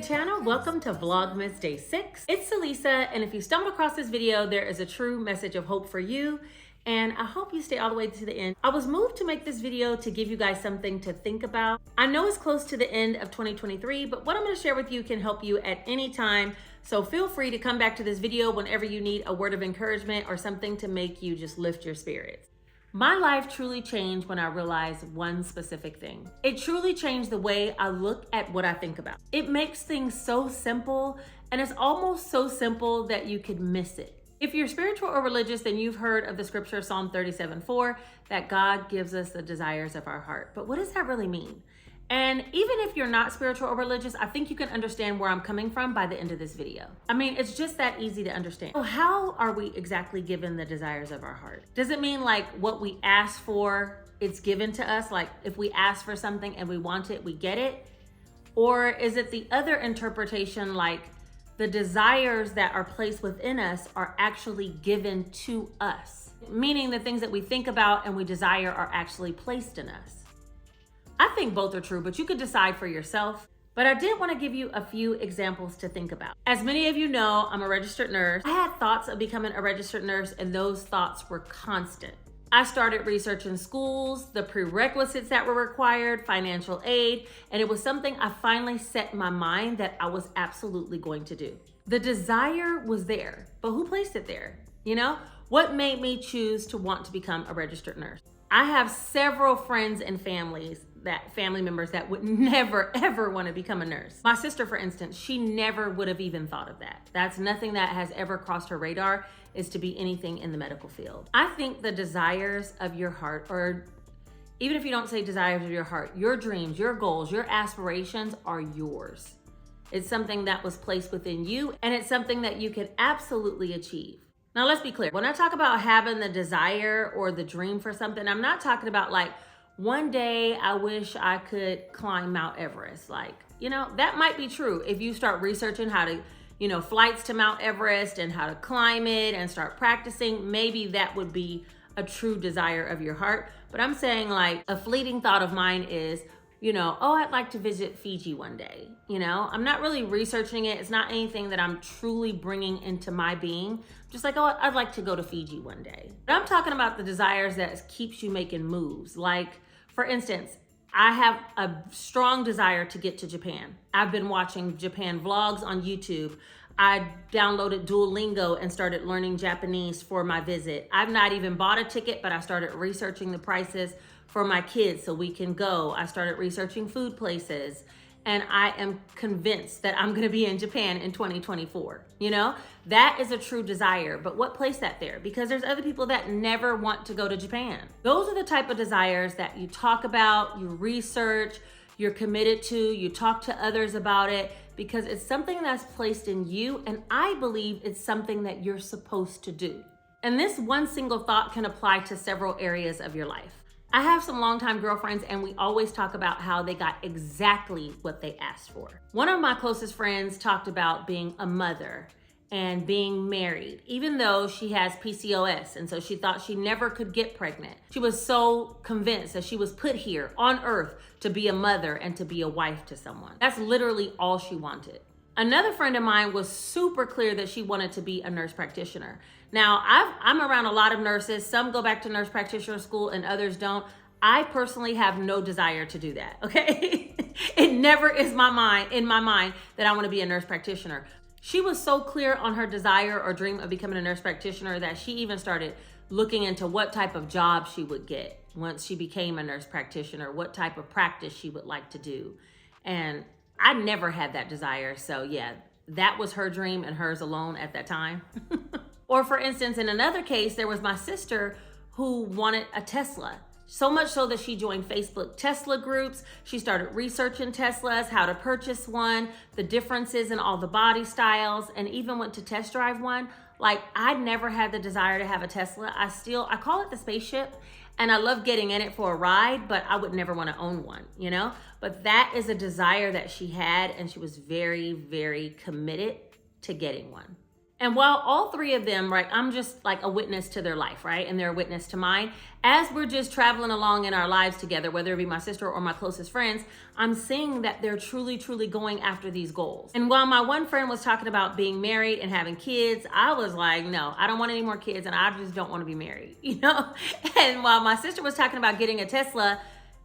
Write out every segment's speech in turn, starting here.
good channel? Welcome to Vlogmas Day 6. It's Celissa, and if you stumbled across this video, there is a true message of hope for you, and I hope you stay all the way to the end. I was moved to make this video to give you guys something to think about. I know it's close to the end of 2023, but what I'm going to share with you can help you at any time, so feel free to come back to this video whenever you need a word of encouragement or something to make you just lift your spirits. My life truly changed when I realized one specific thing. It truly changed the way I look at what I think about. It makes things so simple, and it's almost so simple that you could miss it. If you're spiritual or religious, then you've heard of the scripture Psalm 37:4, that God gives us the desires of our heart. But what does that really mean? And even if you're not spiritual or religious, I think you can understand where I'm coming from by the end of this video. I mean, it's just that easy to understand. So how are we exactly given the desires of our heart? Does it mean like what we ask for, it's given to us? Like if we ask for something and we want it, we get it? Or is it the other interpretation, like the desires that are placed within us are actually given to us? Meaning the things that we think about and we desire are actually placed in us. I think both are true, but you could decide for yourself. But I did want to give you a few examples to think about. As many of you know, I'm a registered nurse. I had thoughts of becoming a registered nurse, and those thoughts were constant. I started researching schools, the prerequisites that were required, financial aid, and it was something I finally set in my mind that I was absolutely going to do. The desire was there, but who placed it there? You know, what made me choose to want to become a registered nurse? I have several friends and family members that would never, ever want to become a nurse. My sister, for instance, she never would have even thought of that. That's nothing that has ever crossed her radar, is to be anything in the medical field. I think the desires of your heart, or even if you don't say desires of your heart, your dreams, your goals, your aspirations are yours. It's something that was placed within you, and it's something that you can absolutely achieve. Now, let's be clear. When I talk about having the desire or the dream for something, I'm not talking about like, one day I wish I could climb Mount Everest. Like, you know, that might be true if you start researching how to, you know, flights to Mount Everest and how to climb it and start practicing. Maybe that would be a true desire of your heart. But I'm saying like a fleeting thought of mine is, you know, oh, I'd like to visit Fiji one day. You know, I'm not really researching it. It's not anything that I'm truly bringing into my being. Just like, oh, I'd like to go to Fiji one day. But I'm talking about the desires that keeps you making moves. Like, for instance, I have a strong desire to get to Japan. I've been watching Japan vlogs on YouTube. I downloaded Duolingo and started learning Japanese for my visit. I've not even bought a ticket, but I started researching the prices for my kids so we can go. I started researching food places, and I am convinced that I'm gonna be in Japan in 2024. You know, that is a true desire, but what placed that there? Because there's other people that never want to go to Japan. Those are the type of desires that you talk about, you research, you're committed to, you talk to others about it, because it's something that's placed in you, and I believe it's something that you're supposed to do. And this one single thought can apply to several areas of your life. I have some longtime girlfriends, and we always talk about how they got exactly what they asked for. One of my closest friends talked about being a mother and being married, even though she has PCOS, and so she thought she never could get pregnant. She was so convinced that she was put here on earth to be a mother and to be a wife to someone. That's literally all she wanted. Another friend of mine was super clear that she wanted to be a nurse practitioner. Now, I'm around a lot of nurses. Some go back to nurse practitioner school and others don't. I personally have no desire to do that, okay? It never is in my mind that I want to be a nurse practitioner. She was so clear on her desire or dream of becoming a nurse practitioner that she even started looking into what type of job she would get once she became a nurse practitioner, what type of practice she would like to do. And I never had that desire. So yeah, that was her dream and hers alone at that time. Or for instance, in another case, there was my sister who wanted a Tesla. So much so that she joined Facebook Tesla groups. She started researching Teslas, how to purchase one, the differences in all the body styles, and even went to test drive one. Like, I never had the desire to have a Tesla. I call it the spaceship, and I love getting in it for a ride, but I would never want to own one, you know? But that is a desire that she had, and she was very, very committed to getting one. And while all three of them, right, I'm just like a witness to their life, right? And they're a witness to mine. As we're just traveling along in our lives together, whether it be my sister or my closest friends, I'm seeing that they're truly, truly going after these goals. And while my one friend was talking about being married and having kids, I was like, no, I don't want any more kids and I just don't want to be married, you know? And while my sister was talking about getting a Tesla,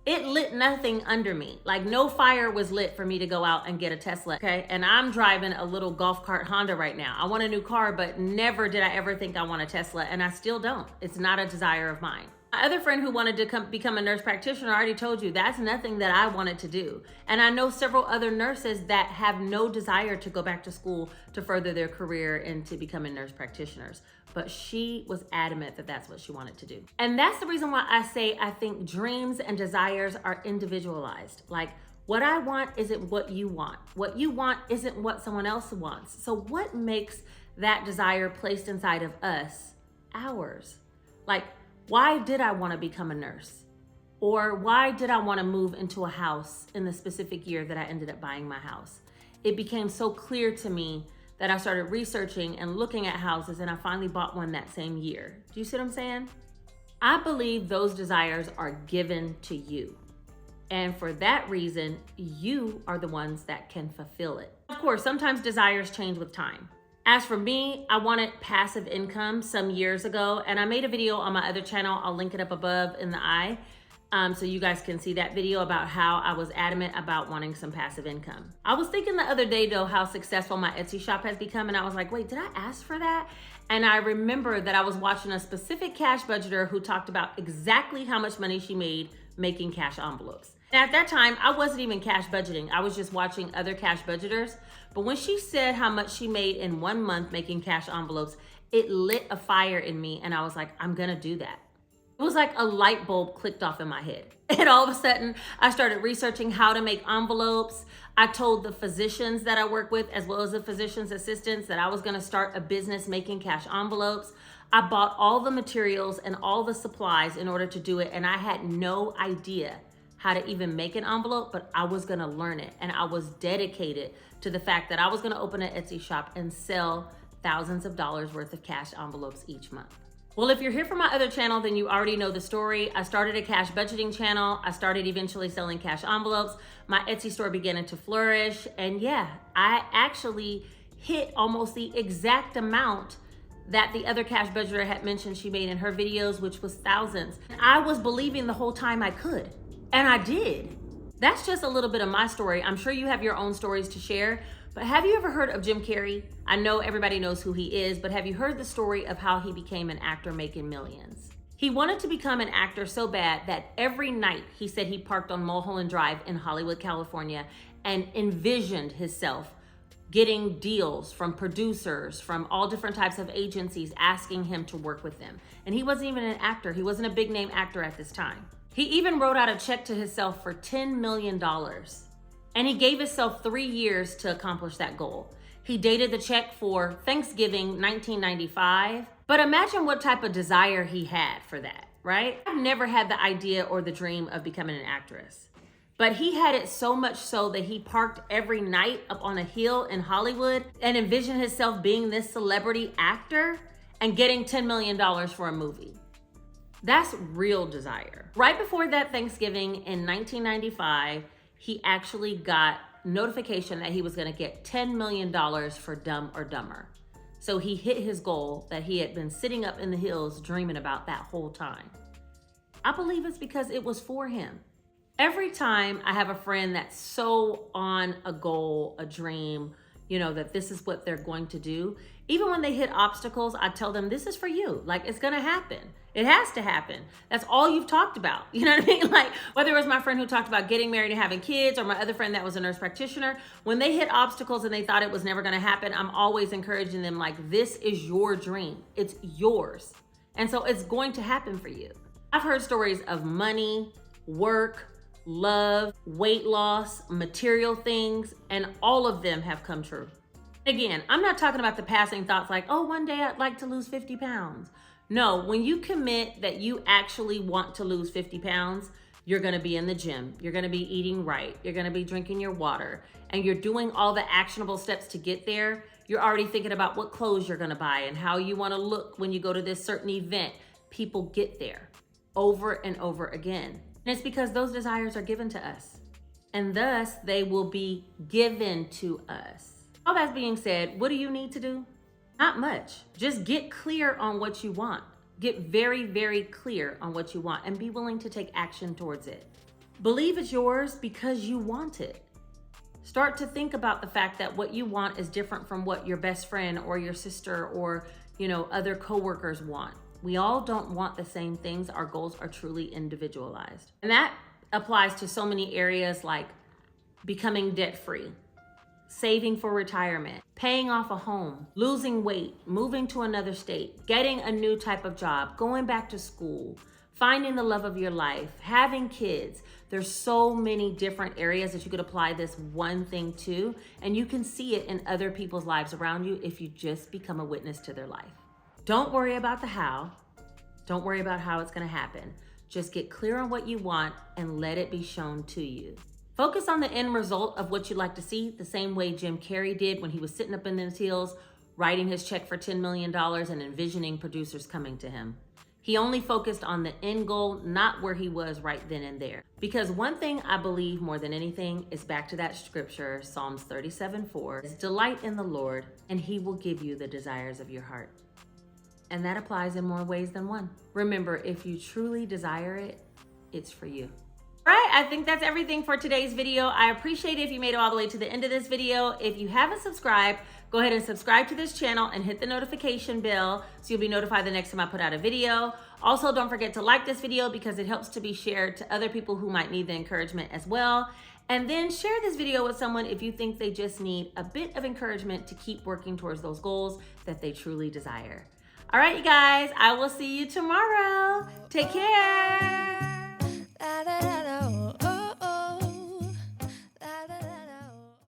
it lit nothing under me. Like no fire was lit for me to go out and get a Tesla, okay? And I'm driving a little golf cart Honda right now. I want a new car, but never did I ever think I want a Tesla, and I still don't. It's not a desire of mine. My other friend who wanted to become a nurse practitioner, I already told you, that's nothing that I wanted to do. And I know several other nurses that have no desire to go back to school to further their career and to becoming nurse practitioners. But she was adamant that that's what she wanted to do. And that's the reason why I say I think dreams and desires are individualized. Like what I want isn't what you want. What you want isn't what someone else wants. So what makes that desire placed inside of us ours? Like, why did I want to become a nurse? Or why did I want to move into a house in the specific year that I ended up buying my house? It became so clear to me that I started researching and looking at houses, and I finally bought one that same year. Do you see what I'm saying? I believe those desires are given to you. And for that reason, you are the ones that can fulfill it. Of course, sometimes desires change with time. As for me, I wanted passive income some years ago, and I made a video on my other channel. I'll link it up above in the eye, so you guys can see that video about how I was adamant about wanting some passive income. I was thinking the other day though how successful my Etsy shop has become, and I was like, wait, did I ask for that? And I remember that I was watching a specific cash budgeter who talked about exactly how much money she made making cash envelopes. And at that time, I wasn't even cash budgeting. I was just watching other cash budgeters. But when she said how much she made in 1 month making cash envelopes, it lit a fire in me. And I was like, I'm gonna do that. It was like a light bulb clicked off in my head. And all of a sudden, I started researching how to make envelopes. I told the physicians that I work with, as well as the physician's assistants, that I was gonna start a business making cash envelopes. I bought all the materials and all the supplies in order to do it. And I had no idea how to even make an envelope, but I was gonna learn it. And I was dedicated to the fact that I was gonna open an Etsy shop and sell thousands of dollars worth of cash envelopes each month. Well, if you're here from my other channel, then you already know the story. I started a cash budgeting channel. I started eventually selling cash envelopes. My Etsy store began to flourish. And yeah, I actually hit almost the exact amount that the other cash budgeter had mentioned she made in her videos, which was thousands. I was believing the whole time I could. And I did. That's just a little bit of my story. I'm sure you have your own stories to share, but have you ever heard of Jim Carrey? I know everybody knows who he is, but have you heard the story of how he became an actor making millions? He wanted to become an actor so bad that every night he said he parked on Mulholland Drive in Hollywood, California, and envisioned himself getting deals from producers, from all different types of agencies asking him to work with them. And he wasn't even an actor. He wasn't a big name actor at this time. He even wrote out a check to himself for $10 million. And he gave himself 3 years to accomplish that goal. He dated the check for Thanksgiving 1995. But imagine what type of desire he had for that, right? I've never had the idea or the dream of becoming an actress. But he had it so much so that he parked every night up on a hill in Hollywood and envisioned himself being this celebrity actor and getting $10 million for a movie. That's real desire. Right before that Thanksgiving in 1995, he actually got notification that he was gonna get $10 million for Dumb or Dumber. So he hit his goal that he had been sitting up in the hills dreaming about that whole time. I believe it's because it was for him. Every time I have a friend that's so on a goal, a dream, you know, that this is what they're going to do, even when they hit obstacles, I tell them, this is for you. Like, it's gonna happen. It has to happen. That's all you've talked about. You know what I mean? Like, whether it was my friend who talked about getting married and having kids, or my other friend that was a nurse practitioner, when they hit obstacles and they thought it was never gonna happen, I'm always encouraging them, like, this is your dream. It's yours. And so it's going to happen for you. I've heard stories of money, work, love, weight loss, material things, and all of them have come true. Again, I'm not talking about the passing thoughts like, oh, one day I'd like to lose 50 pounds. No, when you commit that you actually want to lose 50 pounds, you're gonna be in the gym, you're gonna be eating right, you're gonna be drinking your water, and you're doing all the actionable steps to get there, You're already thinking about what clothes you're gonna buy and how you wanna look when you go to this certain event. People get there over and over again. And it's because those desires are given to us. And thus, they will be given to us. All that being said, what do you need to do? Not much. Just get clear on what you want. Get very, very clear on what you want and be willing to take action towards it. Believe it's yours because you want it. Start to think about the fact that what you want is different from what your best friend or your sister or, other coworkers want. We all don't want the same things. Our goals are truly individualized. And that applies to so many areas like becoming debt-free, saving for retirement, paying off a home, losing weight, moving to another state, getting a new type of job, going back to school, finding the love of your life, having kids. There's so many different areas that you could apply this one thing to, and you can see it in other people's lives around you if you just become a witness to their life. Don't worry about the how. Don't worry about how it's gonna happen. Just get clear on what you want and let it be shown to you. Focus on the end result of what you'd like to see, the same way Jim Carrey did when he was sitting up in those hills, writing his check for $10 million and envisioning producers coming to him. He only focused on the end goal, not where he was right then and there. Because one thing I believe more than anything is back to that scripture, Psalms 37:4, is delight in the Lord and he will give you the desires of your heart. And that applies in more ways than one. Remember, if you truly desire it, it's for you. All right, I think that's everything for today's video. I appreciate it if you made it all the way to the end of this video. If you haven't subscribed, go ahead and subscribe to this channel and hit the notification bell so you'll be notified the next time I put out a video. Also, don't forget to like this video because it helps to be shared to other people who might need the encouragement as well. And then share this video with someone if you think they just need a bit of encouragement to keep working towards those goals that they truly desire. All right, you guys, I will see you tomorrow. Take care.